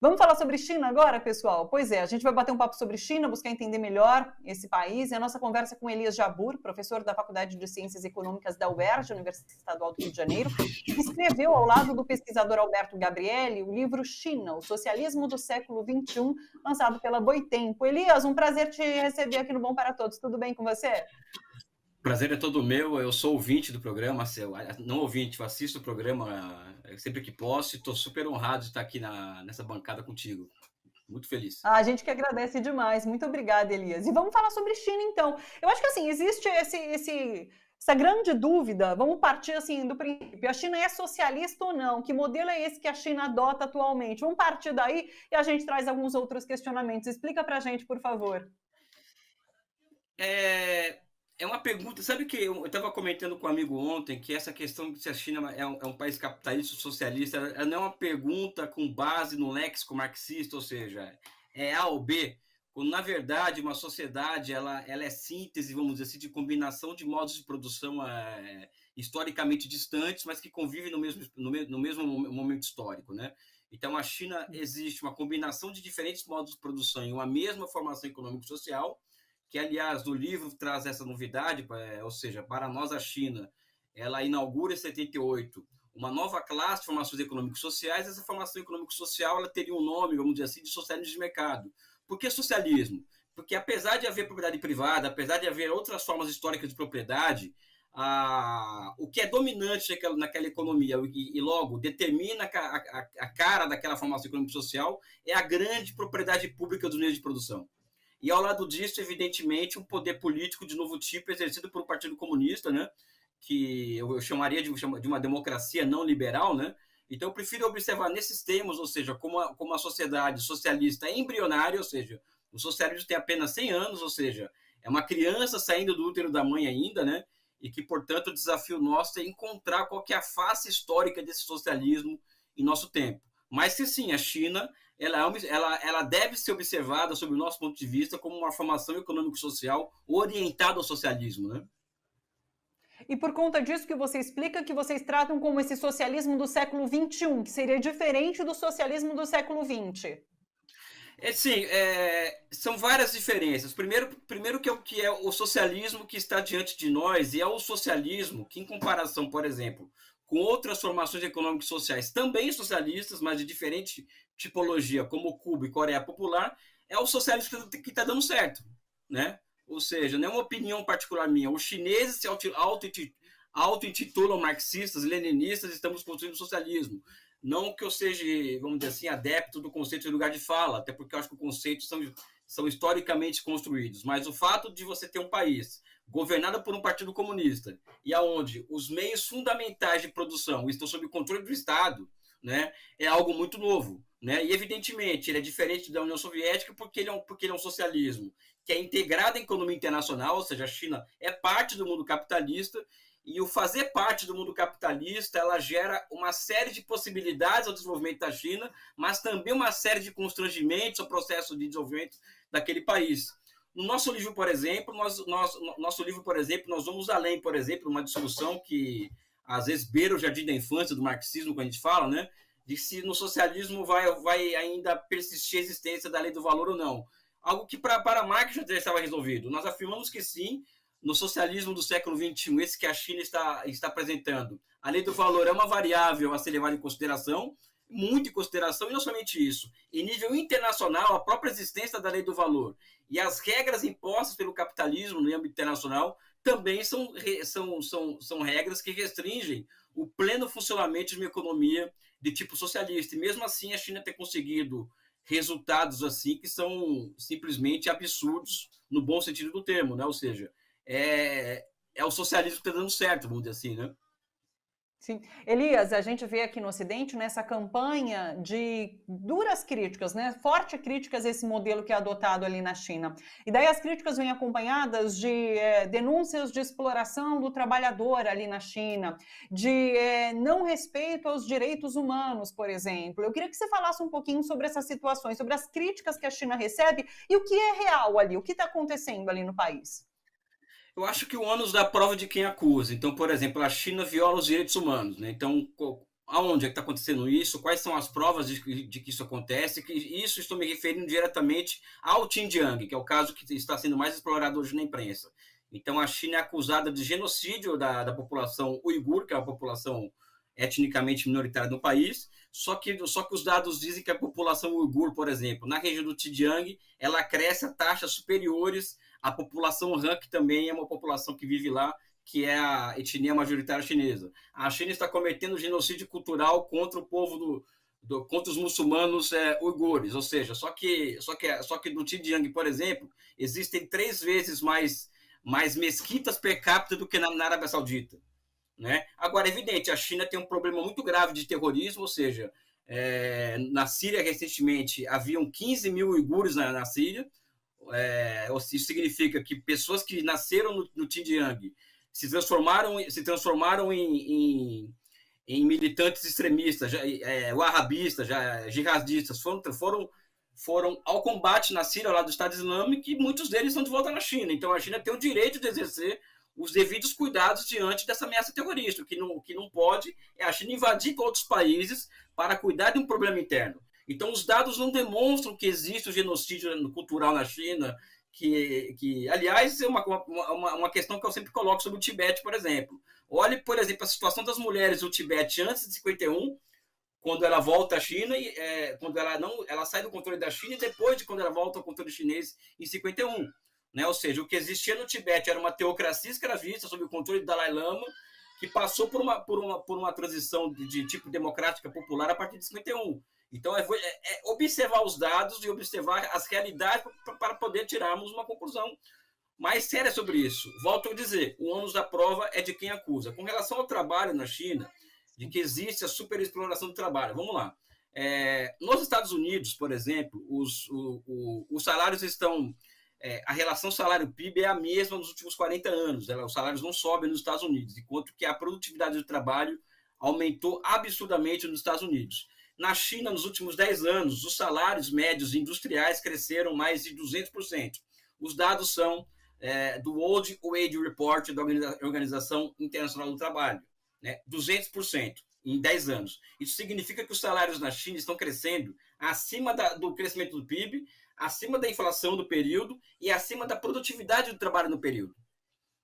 Vamos falar sobre China agora, pessoal? Pois é, a gente vai bater um papo sobre China, buscar entender melhor esse país. E a nossa conversa é com Elias Jabbour, professor da Faculdade de Ciências Econômicas da UERJ, Universidade Estadual do Rio de Janeiro, que escreveu, ao lado do pesquisador Alberto Gabrielli, o livro China, o Socialismo do Século XXI, lançado pela Boitempo. Elias, um prazer te receber aqui no Bom para Todos. Tudo bem com você? Prazer é todo meu, eu sou ouvinte do programa, não ouvinte, eu assisto o programa sempre que posso e estou super honrado de estar aqui nessa bancada contigo. Muito feliz. A gente que agradece demais. Muito obrigada, Elias. E vamos falar sobre China, então. Eu acho que assim, existe essa grande dúvida. Vamos partir assim do princípio. A China é socialista ou não? Que modelo é esse que a China adota atualmente? Vamos partir daí e a gente traz alguns outros questionamentos. Explica pra gente, por favor. É uma pergunta, sabe que eu estava comentando com um amigo ontem que essa questão de se a China é um país capitalista ou socialista, ela não é uma pergunta com base no léxico marxista, ou seja, é A ou B, quando na verdade uma sociedade ela é síntese, vamos dizer assim, de combinação de modos de produção historicamente distantes, mas que convivem no mesmo momento histórico, né? Então a China existe uma combinação de diferentes modos de produção em uma mesma formação econômico-social, que, aliás, no livro traz essa novidade, ou seja, para nós a China, ela inaugura em 78 uma nova classe de formações econômico-sociais. Essa formação econômico-social ela teria um nome, vamos dizer assim, de socialismo de mercado. Por que socialismo? Porque apesar de haver propriedade privada, apesar de haver outras formas históricas de propriedade, o que é dominante naquela economia e logo determina a cara daquela formação econômico-social é a grande propriedade pública dos meios de produção. E ao lado disso, evidentemente, um poder político de novo tipo exercido por um partido comunista, né? Que eu chamaria de uma democracia não liberal, né? Então, eu prefiro observar nesses termos, ou seja, como a sociedade socialista é embrionária, ou seja, o socialismo tem apenas 100 anos, ou seja, é uma criança saindo do útero da mãe ainda, né? E que, portanto, o desafio nosso é encontrar qual que é a face histórica desse socialismo em nosso tempo. Mas que sim, a China ela deve ser observada, sob o nosso ponto de vista, como uma formação econômico-social orientada ao socialismo, né? E por conta disso que você explica que vocês tratam como esse socialismo do século XXI, que seria diferente do socialismo do século XX. Sim, são várias diferenças. Primeiro que é o socialismo que está diante de nós, e é o socialismo que, em comparação, por exemplo, com outras formações econômicas e sociais, também socialistas, mas de diferente tipologia, como Cuba e Coreia Popular, é o socialismo que está dando certo, né? Ou seja, não é uma opinião particular minha. Os chineses se auto-intitulam marxistas, leninistas, estamos construindo socialismo. Não que eu seja, vamos dizer assim, adepto do conceito de lugar de fala, até porque eu acho que os conceitos são historicamente construídos, mas o fato de você ter um país governado por um partido comunista e aonde os meios fundamentais de produção estão sob controle do Estado, né, é algo muito novo, né? E evidentemente ele é diferente da União Soviética porque ele é um socialismo que é integrado à economia internacional, ou seja, a China é parte do mundo capitalista. E o fazer parte do mundo capitalista, ela gera uma série de possibilidades ao desenvolvimento da China, mas também uma série de constrangimentos ao processo de desenvolvimento daquele país. No nosso livro, por exemplo, nós vamos além, por exemplo, uma discussão que às vezes beira o jardim da infância do marxismo, quando a gente fala, né? De se no socialismo vai ainda persistir a existência da lei do valor ou não. Algo que para Marx já estava resolvido. Nós afirmamos que sim, no socialismo do século XXI, esse que a China está apresentando. A lei do valor é uma variável a ser levada em consideração, muito em consideração, e não somente isso. Em nível internacional, a própria existência da lei do valor e as regras impostas pelo capitalismo no âmbito internacional também são regras que restringem o pleno funcionamento de uma economia de tipo socialista. E mesmo assim, a China tem conseguido resultados assim que são simplesmente absurdos no bom sentido do termo, né? Ou seja, é o socialismo que está dando certo, vamos dizer assim, né? Sim. Elias, a gente vê aqui no Ocidente nessa campanha de duras críticas, né? Fortes críticas a esse modelo que é adotado ali na China. E daí as críticas vêm acompanhadas de denúncias de exploração do trabalhador ali na China, de não respeito aos direitos humanos, por exemplo. Eu queria que você falasse um pouquinho sobre essas situações, sobre as críticas que a China recebe e o que é real ali, o que está acontecendo ali no país. Eu acho que o ônus da prova de quem acusa. Então, por exemplo, a China viola os direitos humanos, né? Então, aonde é que está acontecendo isso, quais são as provas de que isso acontece, que isso estou me referindo diretamente ao Xinjiang, que é o caso que está sendo mais explorado hoje na imprensa. Então, a China é acusada de genocídio da população uigur, que é a população etnicamente minoritária do país, só que os dados dizem que a população uigur, por exemplo, na região do Xinjiang, ela cresce a taxas superiores à população Han, que também é uma população que vive lá, que é a etnia majoritária chinesa. A China está cometendo genocídio cultural contra o povo contra os muçulmanos uigures, ou seja, só que no Xinjiang, por exemplo, existem 3 vezes mais mesquitas per capita do que na Arábia Saudita, né? Agora, é evidente, a China tem um problema muito grave de terrorismo, ou seja, na Síria, recentemente, haviam 15 mil uigures na Síria. Isso significa que pessoas que nasceram no Xinjiang se transformaram em militantes extremistas, wahhabistas, jihadistas, foram ao combate na Síria, lá do Estado Islâmico, e muitos deles estão de volta na China. Então, a China tem o direito de exercer os devidos cuidados diante dessa ameaça terrorista. O que não pode é a China invadir outros países para cuidar de um problema interno. Então, os dados não demonstram que existe o genocídio cultural na China, que aliás, é uma questão que eu sempre coloco sobre o Tibete, por exemplo. Olhe, por exemplo, a situação das mulheres do Tibete antes de 51, quando ela volta à China, quando ela sai do controle da China, e depois de quando ela volta ao controle chinês em 51. Né? Ou seja, o que existia no Tibete era uma teocracia escravista sob o controle do Dalai Lama, que passou por uma transição de tipo democrática popular a partir de 51. Então, observar os dados e observar as realidades para poder tirarmos uma conclusão mais séria sobre isso. Volto a dizer, o ônus da prova é de quem acusa. Com relação ao trabalho na China, de que existe a superexploração do trabalho. Vamos lá. Nos Estados Unidos, por exemplo, os salários estão... a relação salário-PIB é a mesma nos últimos 40 anos. Os salários não sobem nos Estados Unidos, enquanto que a produtividade do trabalho aumentou absurdamente nos Estados Unidos. Na China, nos últimos 10 anos, os salários médios industriais cresceram mais de 200%. Os dados são do World Wage Report da Organização Internacional do Trabalho. Né? 200% em 10 anos. Isso significa que os salários na China estão crescendo acima do crescimento do PIB, acima da inflação do período e acima da produtividade do trabalho no período.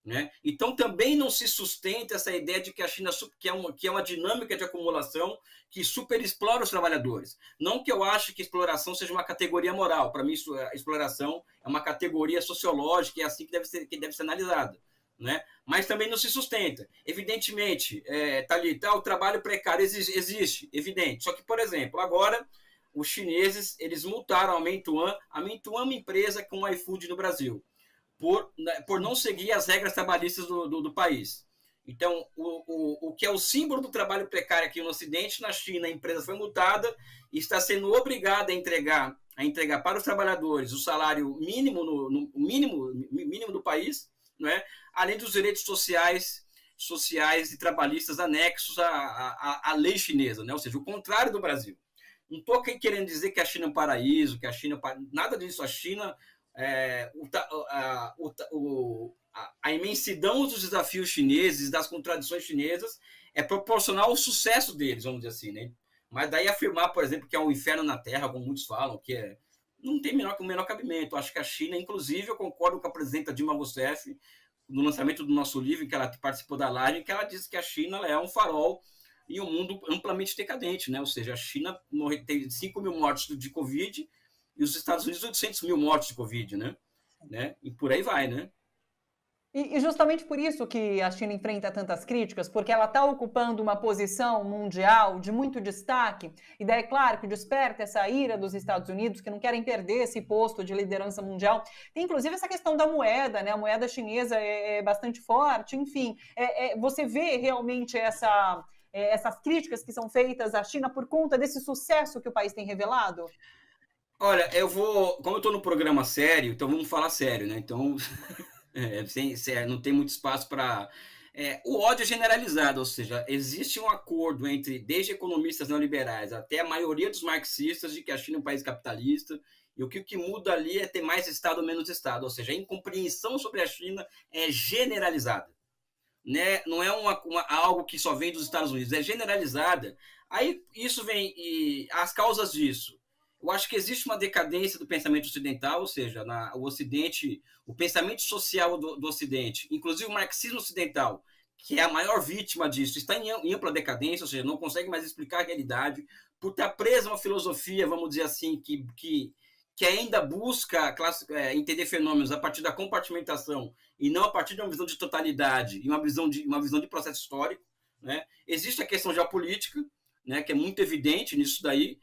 Né? Então, também não se sustenta essa ideia de que a China que é uma dinâmica de acumulação que superexplora os trabalhadores. Não que eu ache que exploração seja uma categoria moral. Para mim, a exploração é uma categoria sociológica e é assim que deve ser analisada. Né? Mas também não se sustenta. Evidentemente, Thalita, o trabalho precário existe, evidente. Só que, por exemplo, agora os chineses eles multaram a Meituan. A Meituan é uma empresa com iFood no Brasil, por não seguir as regras trabalhistas do país. Então, o que é o símbolo do trabalho precário aqui no Ocidente, na China, a empresa foi multada e está sendo obrigada a entregar para os trabalhadores o salário mínimo, mínimo do país, né? Além dos direitos sociais e trabalhistas anexos à lei chinesa, né? Ou seja, o contrário do Brasil. Não estou querendo dizer que a China é um paraíso, que a China... Nada disso. A China... a imensidão dos desafios chineses, das contradições chinesas, é proporcional ao sucesso deles, vamos dizer assim, né? Mas daí afirmar, por exemplo, que é um inferno na Terra, como muitos falam, não tem o menor cabimento. Acho que a China, inclusive, eu concordo com a presidenta Dilma Rousseff, no lançamento do nosso livro, em que ela participou da live, que ela disse que a China é um farol em um mundo amplamente decadente, né? Ou seja, a China tem 5 mil mortes de Covid e os Estados Unidos 800 mil mortes de Covid, né? E por aí vai, né? E justamente por isso que a China enfrenta tantas críticas, porque ela está ocupando uma posição mundial de muito destaque, e daí, claro, que desperta essa ira dos Estados Unidos, que não querem perder esse posto de liderança mundial. Tem, inclusive, essa questão da moeda, né? A moeda chinesa é bastante forte, enfim. Você vê realmente essas críticas que são feitas à China por conta desse sucesso que o país tem revelado? Olha, como eu estou no programa sério, então vamos falar sério, né? Então... não tem muito espaço para... o ódio é generalizado, ou seja, existe um acordo desde economistas neoliberais até a maioria dos marxistas de que a China é um país capitalista, e o que muda ali é ter mais Estado ou menos Estado, ou seja, a incompreensão sobre a China é generalizada. Né? Não é algo que só vem dos Estados Unidos, é generalizada Aí isso vem, e as causas disso. Eu acho que existe uma decadência do pensamento ocidental, ou seja, o Ocidente, o pensamento social do Ocidente, inclusive o marxismo ocidental, que é a maior vítima disso, está em ampla decadência, ou seja, não consegue mais explicar a realidade, por estar preso a uma filosofia, vamos dizer assim, que ainda busca entender fenômenos a partir da compartimentação e não a partir de uma visão de totalidade e uma visão de processo histórico. Né? Existe a questão geopolítica, né, que é muito evidente nisso daí.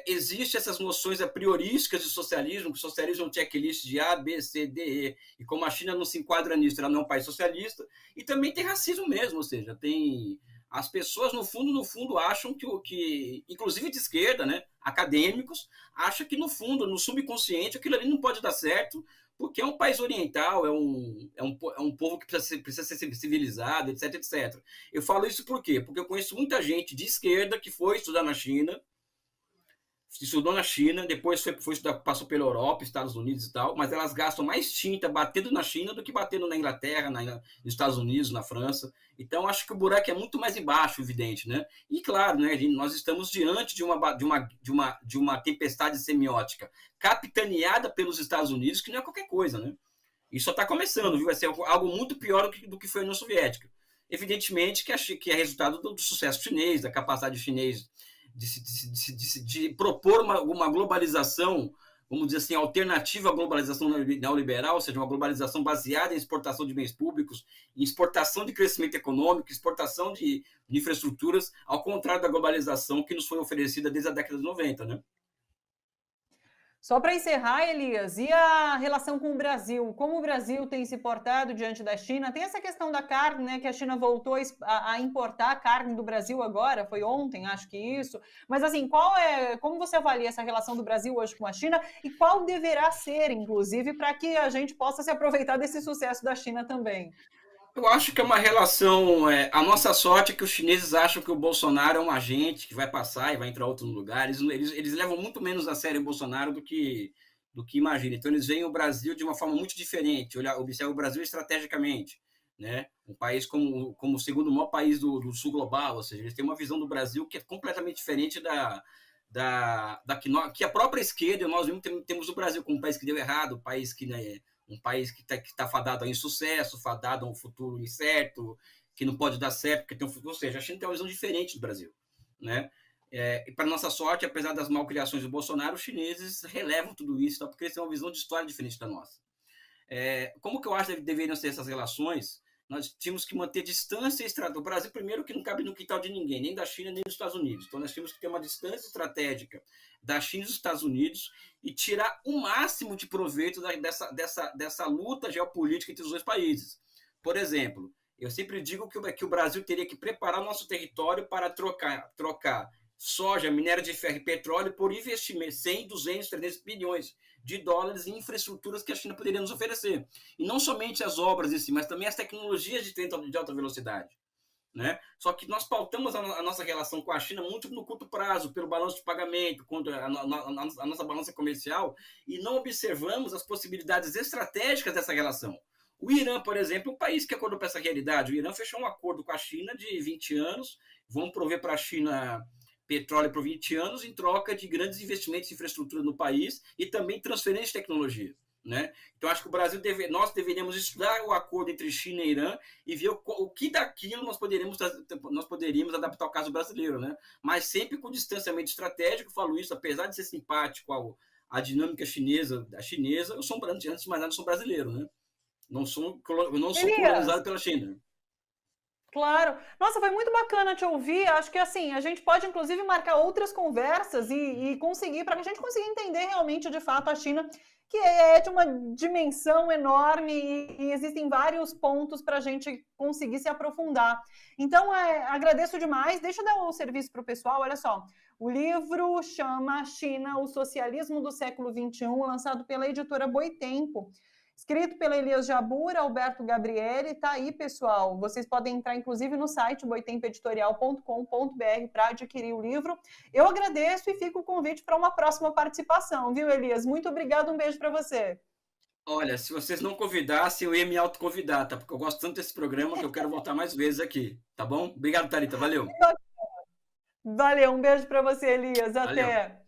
Existem essas noções a priorísticas de socialismo, que o socialismo é um checklist de A, B, C, D, E, e como a China não se enquadra nisso, ela não é um país socialista, e também tem racismo mesmo, ou seja, tem as pessoas no fundo acham que inclusive de esquerda, né, acadêmicos, acham que no fundo, no subconsciente, aquilo ali não pode dar certo, porque é um país oriental, é um povo que precisa ser civilizado, etc, etc. Eu falo isso por quê? Porque eu conheço muita gente de esquerda que foi estudar na China, estudou na China, depois foi estudar, passou pela Europa, Estados Unidos e tal, mas elas gastam mais tinta batendo na China do que batendo na Inglaterra, nos Estados Unidos, na França. Então, acho que o buraco é muito mais embaixo, evidente, né? E, claro, né, nós estamos diante de uma tempestade semiótica capitaneada pelos Estados Unidos, que não é qualquer coisa, né? Isso só está começando, viu? Vai ser algo muito pior do que foi a União Soviética. Evidentemente que é resultado do sucesso chinês, da capacidade chinesa de propor uma globalização, vamos dizer assim, alternativa à globalização neoliberal, ou seja, uma globalização baseada em exportação de bens públicos, em exportação de crescimento econômico, exportação de infraestruturas, ao contrário da globalização que nos foi oferecida desde a década de 90, né? Só para encerrar, Elias, e a relação com o Brasil? Como o Brasil tem se portado diante da China? Tem essa questão da carne, né? Que a China voltou a importar a carne do Brasil agora, foi ontem, acho que isso. Mas assim, como você avalia essa relação do Brasil hoje com a China e qual deverá ser, inclusive, para que a gente possa se aproveitar desse sucesso da China também? Eu acho que é uma relação. A nossa sorte é que os chineses acham que o Bolsonaro é um agente que vai passar e vai entrar em outros lugares. Eles levam muito menos a sério o Bolsonaro do que imagina. Então, eles veem o Brasil de uma forma muito diferente, observam o Brasil estrategicamente. Né? Um país como o segundo maior país do sul global, ou seja, eles têm uma visão do Brasil que é completamente diferente que a própria esquerda, e nós mesmo temos o Brasil como um país que deu errado, um país que, né, um país que tá fadado a insucesso, fadado a um futuro incerto, que não pode dar certo, porque tem um futuro. Ou seja, a China tem uma visão diferente do Brasil. Né? E para nossa sorte, apesar das malcriações do Bolsonaro, os chineses relevam tudo isso, tá? Porque eles têm uma visão de história diferente da nossa. Como que eu acho que deveriam ser essas relações? Nós tínhamos que manter distância estratégica. O Brasil, primeiro, que não cabe no quintal de ninguém, nem da China, nem dos Estados Unidos. Então, nós tínhamos que ter uma distância estratégica da China e dos Estados Unidos e tirar o máximo de proveito dessa luta geopolítica entre os dois países. Por exemplo, eu sempre digo que o Brasil teria que preparar o nosso território para trocar soja, minério de ferro e petróleo por investimento, 100, 200, 300 bilhões de dólares em infraestruturas que a China poderia nos oferecer. E não somente as obras em si, mas também as tecnologias de alta velocidade. Né? Só que nós pautamos a nossa relação com a China muito no curto prazo, pelo balanço de pagamento, a nossa balança comercial, e não observamos as possibilidades estratégicas dessa relação. O Irã, por exemplo, é um país que acordou para essa realidade. O Irã fechou um acordo com a China de 20 anos, vão prover para a China petróleo por 20 anos em troca de grandes investimentos em infraestrutura no país e também transferência de tecnologia. Né? Então, acho que nós deveríamos estudar o acordo entre China e Irã e ver o que daquilo nós poderíamos adaptar ao caso brasileiro. Né? Mas sempre com distanciamento estratégico, falo isso, apesar de ser simpático à dinâmica chinesa, eu sou, antes de mais nada, sou brasileiro. Né? Não sou colonizado pela China. Claro. Nossa, foi muito bacana te ouvir. Acho que assim, a gente pode inclusive marcar outras conversas e conseguir, para que a gente consiga entender realmente de fato a China, que é de uma dimensão enorme e existem vários pontos para a gente conseguir se aprofundar. Então, agradeço demais. Deixa eu dar o serviço para o pessoal. Olha só, o livro chama China, o Socialismo do Século XXI, lançado pela editora Boitempo. Escrito pela Elias Jabbour, Alberto Gabriele, tá aí, pessoal. Vocês podem entrar, inclusive, no site boitempoeditorial.com.br para adquirir o livro. Eu agradeço e fica o convite para uma próxima participação, viu, Elias? Muito obrigado, um beijo para você. Olha, se vocês não convidassem, eu ia me autoconvidar, tá? Porque eu gosto tanto desse programa que eu quero voltar mais vezes aqui, tá bom? Obrigado, Thalita, valeu. Valeu, um beijo para você, Elias. Valeu. Até.